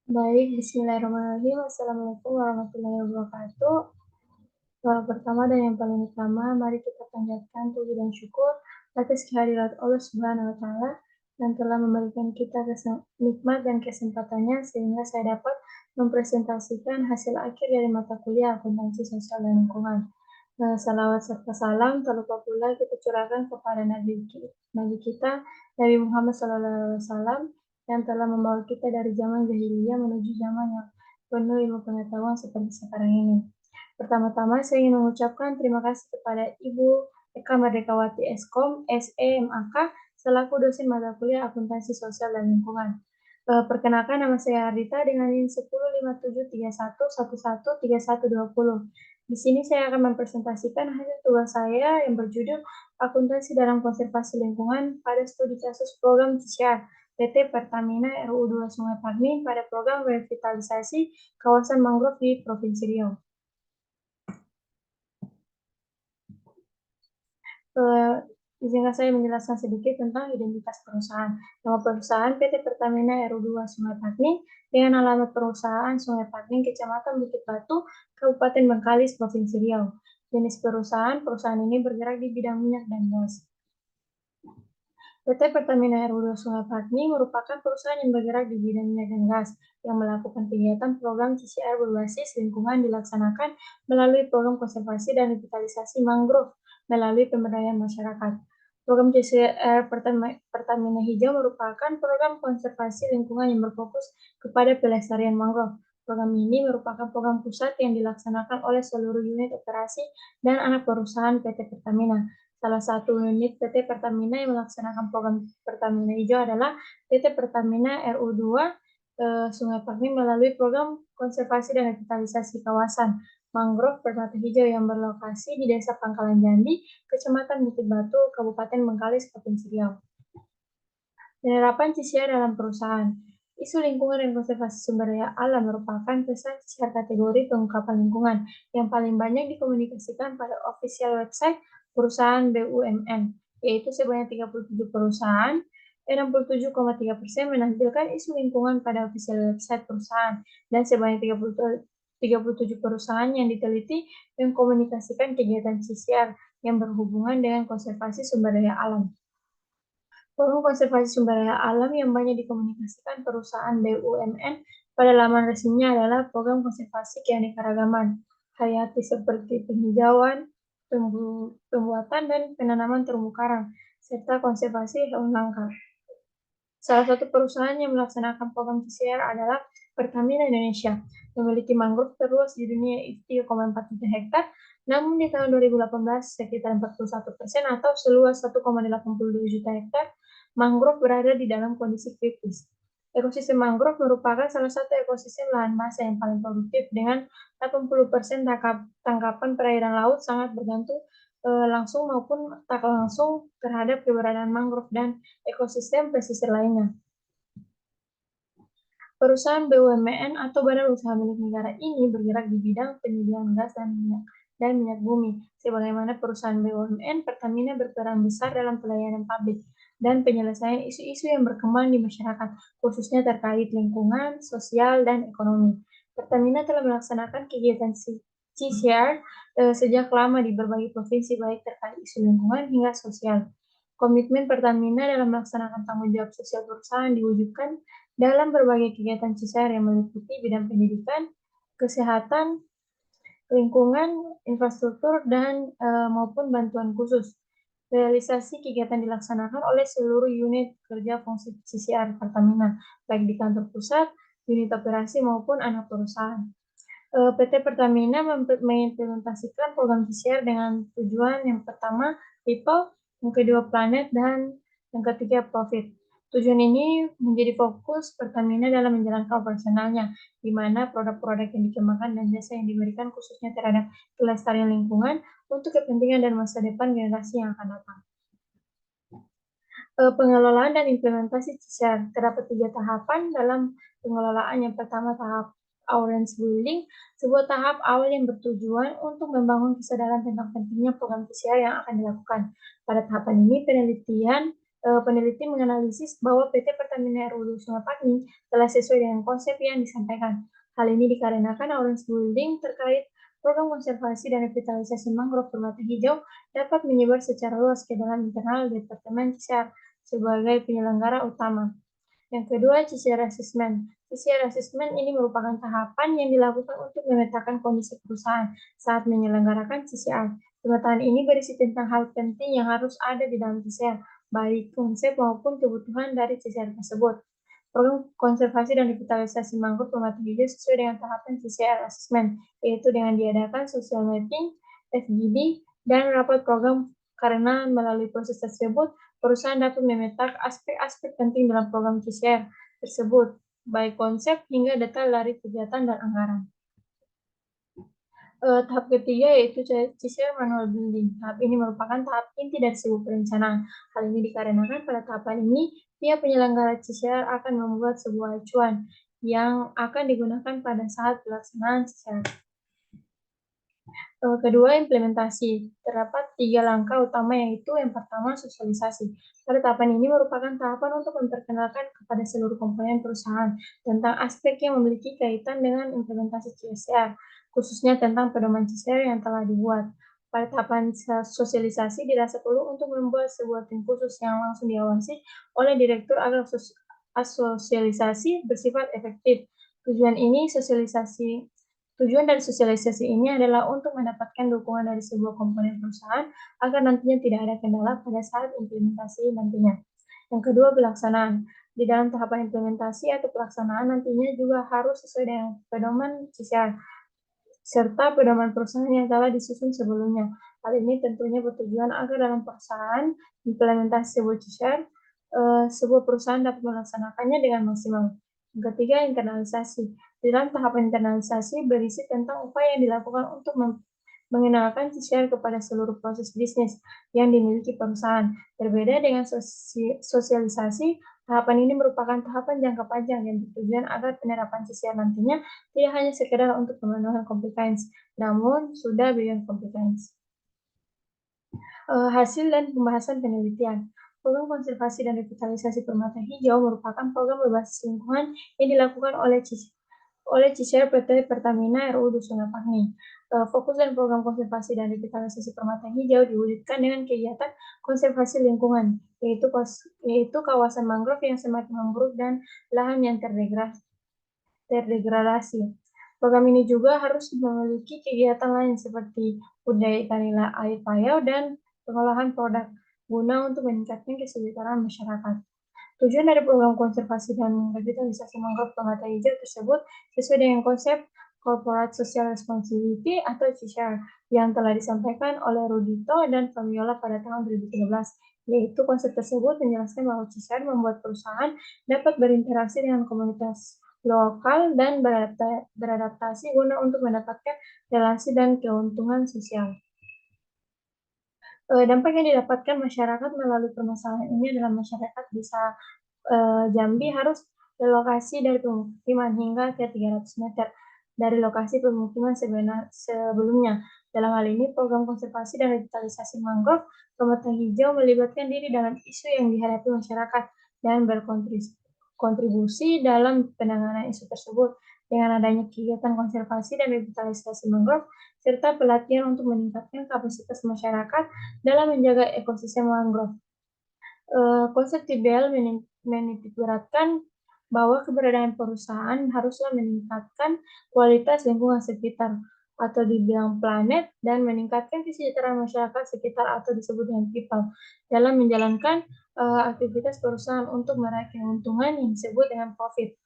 Baik, bismillahirrahmanirrahim. Assalamualaikum warahmatullahi wabarakatuh. Pertama dan yang paling utama, mari kita panjatkan puji dan syukur atas kehadirat Allah Subhanahu wa Ta'ala yang telah memberikan kita nikmat dan kesempatannya sehingga saya dapat mempresentasikan hasil akhir dari mata kuliah akuntansi sosial dan lingkungan. Salawat serta salam tak lupa pula kita curahkan kepada Nabi kita Nabi Muhammad SAW yang telah membawa kita dari zaman jahiliyah menuju zaman yang penuh ilmu pengetahuan seperti sekarang ini. Pertama-tama saya ingin mengucapkan terima kasih kepada Ibu Eka Merdekawati Eskom, SEMAK, selaku dosen mata kuliah akuntansi sosial dan lingkungan. Perkenalkan, nama saya Ardita dengan NIM 105731113120. Di sini saya akan mempresentasikan hasil tugas saya yang berjudul Akuntansi dalam Konservasi Lingkungan pada studi kasus program CCR PT Pertamina RU 2 Sungai Parmin pada program revitalisasi kawasan mangrove di Provinsi Riau. Izinkan saya menjelaskan sedikit tentang identitas perusahaan. Nama perusahaan PT Pertamina RU 2 Sungai Parmin dengan alamat perusahaan Sungai Parmin, Kecamatan Bukit Batu, Kabupaten Bengkalis, Provinsi Riau. Jenis perusahaan ini bergerak di bidang minyak dan gas. PT Pertamina RU 2 Sungai Parmin merupakan perusahaan yang bergerak di bidang minyak dan gas yang melakukan kegiatan program CCR berbasis lingkungan dilaksanakan melalui program konservasi dan revitalisasi mangrove melalui pemberdayaan masyarakat. Program CCR Pertamina Hijau merupakan program konservasi lingkungan yang berfokus kepada pelestarian mangrove. Program ini merupakan program pusat yang dilaksanakan oleh seluruh unit operasi dan anak perusahaan PT Pertamina. Salah satu unit PT Pertamina yang melaksanakan program Pertamina Hijau adalah PT Pertamina RU 2 Sungai Parmin melalui program konservasi dan revitalisasi kawasan mangrove permata hijau yang berlokasi di Desa Pangkalan Jandi, Kecamatan Bukit Batu, Kabupaten Bengkalis, Provinsi Riau. Penerapan CCR dalam perusahaan. Isu lingkungan dan konservasi sumber daya alam merupakan pesan CCR kategori pengungkapan lingkungan yang paling banyak dikomunikasikan pada official website perusahaan BUMN, yaitu sebanyak 37 perusahaan, 67,3% menampilkan isu lingkungan pada official website perusahaan, dan sebanyak 37 perusahaan yang diteliti mengkomunikasikan kegiatan CCR yang berhubungan dengan konservasi sumber daya alam. Program konservasi sumber daya alam yang banyak dikomunikasikan perusahaan BUMN pada laman resminya adalah program konservasi keanekaragaman hayati seperti penghijauan, pembuatan dan penanaman terumbu karang, serta konservasi hewan langka. Salah satu perusahaan yang melaksanakan program CCR adalah Pertamina Indonesia, memiliki mangrove terluas di dunia itu 3,4 juta hektar, namun di tahun 2018 sekitar 41% atau seluas 1,82 juta hektar mangrove berada di dalam kondisi kritis. Ekosistem mangrove merupakan salah satu ekosistem lahan basah yang paling produktif dengan 80% tangkapan perairan laut sangat bergantung langsung maupun tak langsung terhadap keberadaan mangrove dan ekosistem pesisir lainnya. Perusahaan BUMN atau badan usaha milik negara ini bergerak di bidang penyediaan gas dan minyak bumi. Sebagaimana perusahaan BUMN, Pertamina berperan besar dalam pelayanan publik dan penyelesaian isu-isu yang berkembang di masyarakat, khususnya terkait lingkungan, sosial, dan ekonomi. Pertamina telah melaksanakan kegiatan CCR sejak lama di berbagai provinsi, baik terkait isu lingkungan hingga sosial. Komitmen Pertamina dalam melaksanakan tanggung jawab sosial perusahaan diwujudkan dalam berbagai kegiatan CSR yang meliputi bidang pendidikan, kesehatan, lingkungan, infrastruktur, dan maupun bantuan khusus. Realisasi kegiatan dilaksanakan oleh seluruh unit kerja fungsi CSR Pertamina, baik di kantor pusat, unit operasi, maupun anak perusahaan. PT Pertamina mengimplementasikan program CSR dengan tujuan yang pertama, people, yang kedua planet, dan yang ketiga profit. Tujuan ini menjadi fokus Pertamina dalam menjalankan operasionalnya, di mana produk-produk yang dikembangkan dan jasa yang diberikan khususnya terhadap kelestarian lingkungan untuk kepentingan dan masa depan generasi yang akan datang. Pengelolaan dan implementasi CSR. Terdapat 3 tahapan dalam pengelolaan. Yang pertama, tahap awareness building, sebuah tahap awal yang bertujuan untuk membangun kesadaran tentang pentingnya program CSR yang akan dilakukan. Pada tahapan ini, penelitian peneliti menganalisis bahwa PT Pertamina RU Sungai Pakning telah sesuai dengan konsep yang disampaikan. Hal ini dikarenakan awareness building terkait program konservasi dan revitalisasi mangrove bermata hijau dapat menyebar secara luas ke dalam internal Departemen CSR sebagai penyelenggara utama. Yang kedua, CSR Assessment. CSR Assessment ini merupakan tahapan yang dilakukan untuk memetakan kondisi perusahaan saat menyelenggarakan CSR. Pemetaan ini berisi tentang hal penting yang harus ada di dalam CSR, baik konsep maupun kebutuhan dari CSR tersebut. Program konservasi dan revitalisasi mangrove bermata hijau sesuai dengan tahapan CSR Assessment, yaitu dengan diadakan social mapping, FGD, dan rapat program karena melalui proses tersebut, perusahaan dapat memetakan aspek-aspek penting dalam program CSR tersebut, baik konsep hingga detail dari kegiatan dan anggaran. Tahap ketiga yaitu CSR Manual Building. Tahap ini merupakan tahap inti dari sebuah perencanaan. Hal ini dikarenakan pada tahapan ini, pihak penyelenggara CSR akan membuat sebuah acuan yang akan digunakan pada saat pelaksanaan CSR. Kedua, implementasi. Terdapat 3 langkah utama, yaitu yang pertama, sosialisasi. Pada tahapan ini merupakan tahapan untuk memperkenalkan kepada seluruh komponen perusahaan tentang aspek yang memiliki kaitan dengan implementasi CSR, khususnya tentang pedoman CSR yang telah dibuat. Pada tahapan sosialisasi dirasa perlu untuk membuat sebuah tim khusus yang langsung diawasi oleh direktur agar sosialisasi bersifat efektif. Tujuan dari sosialisasi ini adalah untuk mendapatkan dukungan dari sebuah komponen perusahaan agar nantinya tidak ada kendala pada saat implementasi nantinya. Yang kedua, pelaksanaan. Di dalam tahapan implementasi atau pelaksanaan nantinya juga harus sesuai dengan pedoman CSR serta pedoman perusahaan yang telah disusun sebelumnya. Hal ini tentunya bertujuan agar dalam pelaksanaan implementasi sebuah CSR, sebuah perusahaan dapat melaksanakannya dengan maksimal. Yang ketiga, internalisasi. Di dalam tahapan internalisasi berisi tentang upaya yang dilakukan untuk mengenalkan CSR kepada seluruh proses bisnis yang dimiliki perusahaan. Berbeda dengan sosialisasi, tahapan ini merupakan tahapan jangka panjang yang bertujuan agar penerapan CSR nantinya tidak hanya sekedar untuk pemenuhan compliance, namun sudah beyond compliance. Hasil dan pembahasan penelitian. Program konservasi dan revitalisasi permata hijau merupakan program berbasis lingkungan yang dilakukan oleh CSR PT Pertamina RU Sungai Pakning. Fokus dan program konservasi dan revitalisasi permata hijau diwujudkan dengan kegiatan konservasi lingkungan, yaitu kawasan mangrove yang semakin memburuk dan lahan yang terdegradasi. Program ini juga harus memiliki kegiatan lain seperti budidaya ikan nila air payau dan pengolahan produk guna untuk meningkatkan kesejahteraan masyarakat. Tujuan dari program konservasi dan revitalisasi mangrove permata hijau tersebut sesuai dengan konsep Corporate Social Responsibility atau CSR yang telah disampaikan oleh Rudito dan Fabiola pada tahun 2013, yaitu konsep tersebut menjelaskan bahwa CSR membuat perusahaan dapat berinteraksi dengan komunitas lokal dan beradaptasi guna untuk mendapatkan relasi dan keuntungan sosial. Dampak yang didapatkan masyarakat melalui permasalahan ini adalah masyarakat bisa Jambi harus relokasi dari pemukiman hingga ke 300 meter dari lokasi pemukiman sebelumnya. Dalam hal ini, program konservasi dan revitalisasi mangrove permata hijau melibatkan diri dalam isu yang dihadapi masyarakat dan berkontribusi dalam penanganan isu tersebut. Dengan adanya kegiatan konservasi dan revitalisasi mangrove, serta pelatihan untuk meningkatkan kapasitas masyarakat dalam menjaga ekosistem mangrove. Konsep TBL menitikberatkan bahwa keberadaan perusahaan haruslah meningkatkan kualitas lingkungan sekitar atau dibilang planet dan meningkatkan kesejahteraan masyarakat sekitar atau disebut dengan people dalam menjalankan aktivitas perusahaan untuk meraih keuntungan yang disebut dengan profit.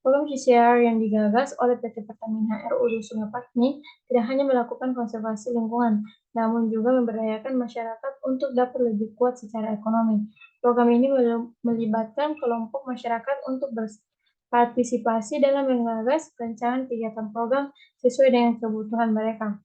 Program CSR yang digagas oleh PT Pertamina RU Sungai Pakning tidak hanya melakukan konservasi lingkungan, namun juga memberdayakan masyarakat untuk dapat lebih kuat secara ekonomi. Program ini melibatkan kelompok masyarakat untuk berpartisipasi dalam menggagas rancangan kegiatan program sesuai dengan kebutuhan mereka.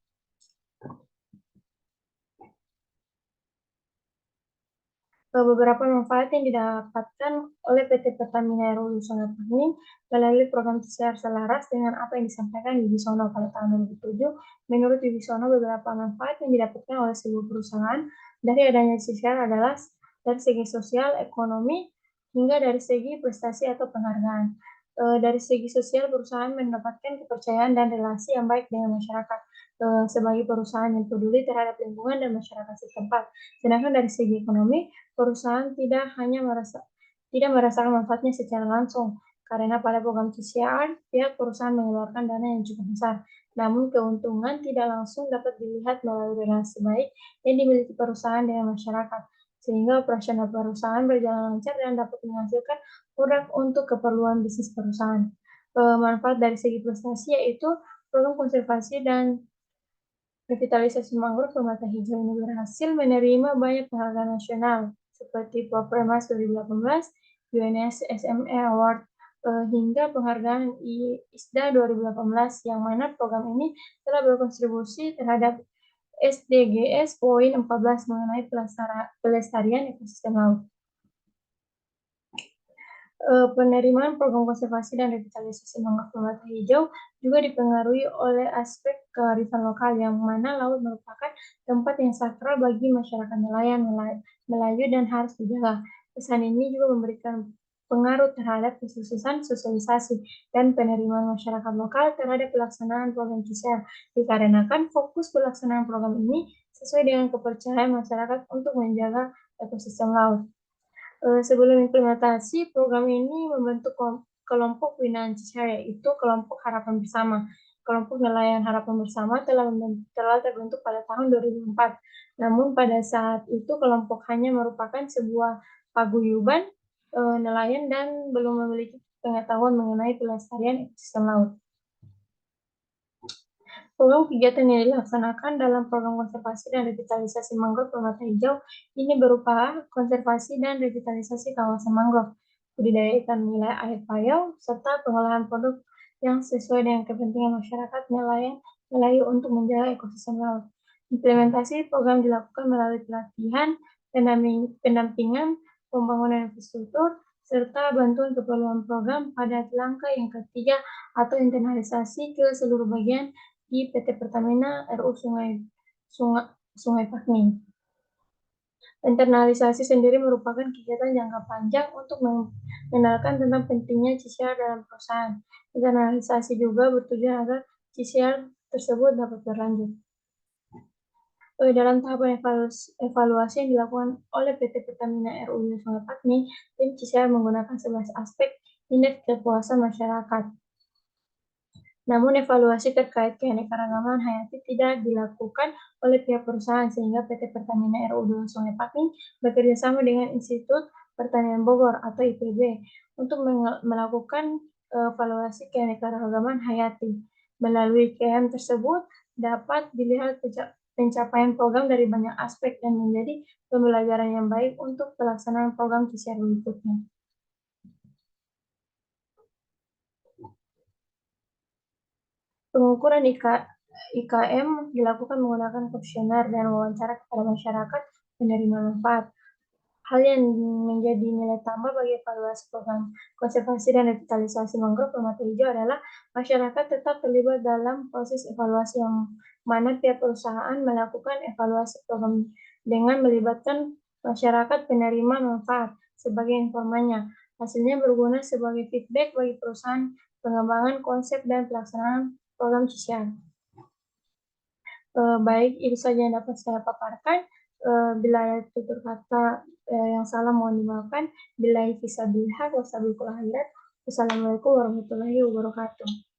Beberapa manfaat yang didapatkan oleh PT Pertamina RU Sungai Pakning melalui program CSR selaras dengan apa yang disampaikan Wibisono pada tahun 2007. Menurut Wibisono, beberapa manfaat yang didapatkan oleh sebuah perusahaan dari adanya CSR adalah dari segi sosial, ekonomi, hingga dari segi prestasi atau penghargaan. Dari segi sosial, perusahaan mendapatkan kepercayaan dan relasi yang baik dengan masyarakat sebagai perusahaan yang peduli terhadap lingkungan dan masyarakat setempat. Sedangkan dari segi ekonomi, perusahaan tidak merasakan manfaatnya secara langsung, karena pada program TCR, pihak perusahaan mengeluarkan dana yang cukup besar. Namun keuntungan tidak langsung dapat dilihat melalui relasi baik yang dimiliki perusahaan dengan masyarakat, sehingga operasional perusahaan berjalan lancar dan dapat menghasilkan produk untuk keperluan bisnis perusahaan. Manfaat dari segi prestasi yaitu program konservasi dan revitalisasi mangrove Permata Hijau ini berhasil menerima banyak penghargaan nasional seperti Propermas 2018, UNS SME Award, hingga penghargaan ISDA 2018 yang mana program ini telah berkontribusi terhadap SDGs poin 14 mengenai pelestarian ekosistem laut. Penerimaan program konservasi dan revitalisasi mangrove Permata Hijau juga dipengaruhi oleh aspek kearifan lokal yang mana laut merupakan tempat yang sakral bagi masyarakat nelayan Melayu dan harus dijaga. Pesan ini juga memberikan pengaruh terhadap kesuksesan sosialisasi dan penerimaan masyarakat lokal terhadap pelaksanaan program KISER, dikarenakan fokus pelaksanaan program ini sesuai dengan kepercayaan masyarakat untuk menjaga ekosistem laut. Sebelum implementasi, program ini membentuk kelompok binaan CISR, yaitu Kelompok Harapan Bersama. Kelompok Nelayan Harapan Bersama telah terbentuk pada tahun 2004. Namun pada saat itu kelompok hanya merupakan sebuah paguyuban nelayan dan belum memiliki pengetahuan mengenai pelestarian ekosistem laut. Program kegiatan yang dilaksanakan dalam program konservasi dan revitalisasi mangrove Permata Hijau ini berupa konservasi dan revitalisasi kawasan mangrove, budidaya ikan wilayah air payau, serta pengolahan produk yang sesuai dengan kepentingan masyarakat nelayan Melayu untuk menjaga ekosistem laut. Implementasi program dilakukan melalui pelatihan, pendampingan, pembangunan infrastruktur, serta bantuan keperluan program pada langkah yang ketiga atau internalisasi ke seluruh bagian di PT Pertamina RU Sungai Pakning. Internalisasi sendiri merupakan kegiatan jangka panjang untuk mengenalkan tentang pentingnya CCR dalam perusahaan. Internalisasi juga bertujuan agar CCR tersebut dapat berlanjut. Dalam tahapan evaluasi yang dilakukan oleh PT Pertamina RU Sungai Pakning, tim CCR menggunakan 11 aspek indeks kepuasan masyarakat. Namun evaluasi terkait keanekaragaman hayati tidak dilakukan oleh pihak perusahaan sehingga PT Pertamina RU Sungai Pakning bekerjasama dengan Institut Pertanian Bogor atau IPB untuk melakukan evaluasi keanekaragaman hayati. Melalui KM tersebut dapat dilihat pencapaian program dari banyak aspek dan menjadi pembelajaran yang baik untuk pelaksanaan program KISER berikutnya. Pengukuran IKM dilakukan menggunakan kuesioner dan wawancara kepada masyarakat penerima manfaat. Hal yang menjadi nilai tambah bagi evaluasi program konservasi dan revitalisasi mangrove Permata Hijau adalah masyarakat tetap terlibat dalam proses evaluasi yang mana tiap perusahaan melakukan evaluasi program dengan melibatkan masyarakat penerima manfaat sebagai informannya. Hasilnya berguna sebagai feedback bagi perusahaan pengembangan konsep dan pelaksanaan program CCR. Baik, itu saja yang dapat saya paparkan. Bila ada tutur kata yang salah mohon dimaafkan. Billahi fisabilillah wassalamualaikum warahmatullahi wabarakatuh.